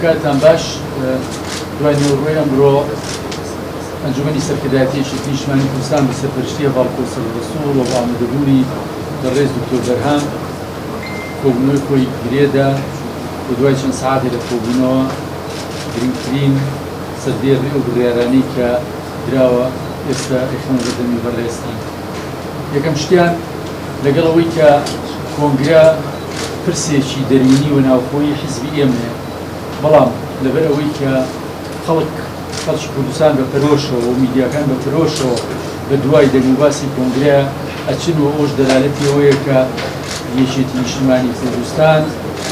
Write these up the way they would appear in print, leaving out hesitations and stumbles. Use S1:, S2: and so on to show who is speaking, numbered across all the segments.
S1: کاتان باش دوای نێوڕۆی ئەمڕۆ ئەنجومەنی سەرکردایەتیەکی نیشتیمانی کوردستان بە سەرپەرشتی هەڤاڵکۆ سەرڕەسوڵ و ئامادەبوونی بەڕێز دکتۆر بەرهام کۆبوونەوەی خۆی گرێدا و دوای چەند سەعاتێک لە کۆبوونەوە گرنگترین سەردێڕی و بڕیارانەی کە دراوە ئێستا ئەخەنە بەدەمی بەڕێستان. یەکەم شتیان لەگەڵ ئەوەی کە کۆنگرە پرسێکی دەرونی و ناوخۆیی حیزبی ئێمەیە، بەڵام لەبەر ئەوەی کە خەڵکی کوردستان بە پەرۆشەوە و میدیاکان بە پەرۆشەوە بە دوای دەنگوباسی کۆنگرەیە ئەچن و ئەوش دەلالەتی ئەوەیە کە یەکێتی نیشتیمانی کوردستان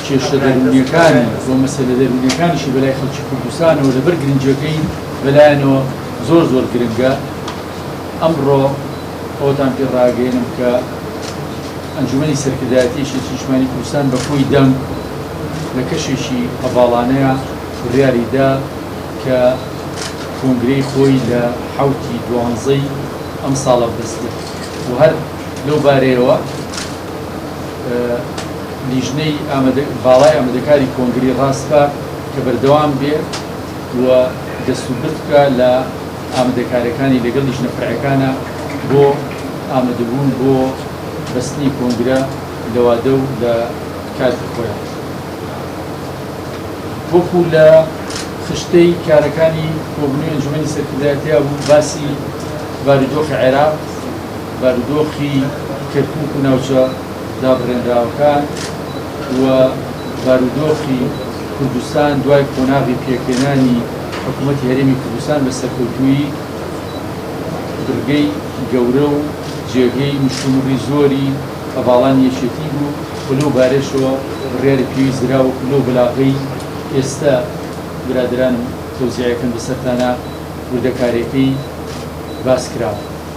S1: کێشە دەرونیەکانی بۆ مەسەلە دەرونیەکانیشی بەلای خەڵکی کوردستانەوە لەبەر گرنگیەکەی بەلایەنەوە زۆر گرنگە. ئەمڕۆ ئەوتان پێ ڕاگەێنم کە ئەنجومەنی سەرکردایەتیەکی نیشتیمانی کوردستان بە خۆی دەنگ لە کەشێکی هەڤاڵانەیە بڕیاریدا کە کۆنگرەی خۆی لە 12 ئەم ساڵە بەستێت و هەر لەو بارەیەوە لیژنەی باڵای ئامادەکاری کۆنگری ڕاستکە کە بەردەوام بێ و دەست و برد بکە لە ئامادەکاریەکانی لەگەڵ لیژنە فەرعیەکانە بۆ ئامادەبوون بۆ بەستنی کۆنگرە لەوادە و لە کاتی خۆیان. وەکو لە خشتەی کارەکانی کۆبوونەوەی ئەنجومەنی سەرکردایەتیە بوو باسی بارودۆخی عێراق، بارودۆخی کەرکووک و ناوچە دابڕێنراوەکان و بارودۆخی کوردستان دوای کۆناغی پێکهێنانی حکوومەتی هەرێمی کوردستان بە سەرکەوتووی برگەی گەورە و جێگەی مشتومڕی زۆری هەڤاڵان یەکێتی بوو و لەو بارەشەوە بڕیاری پێویست درا و لەو بەلاغەی ئێستا برادرانم تەوزیعەکەن بەسەرتانە وردەکاریەکەی باس کراوە.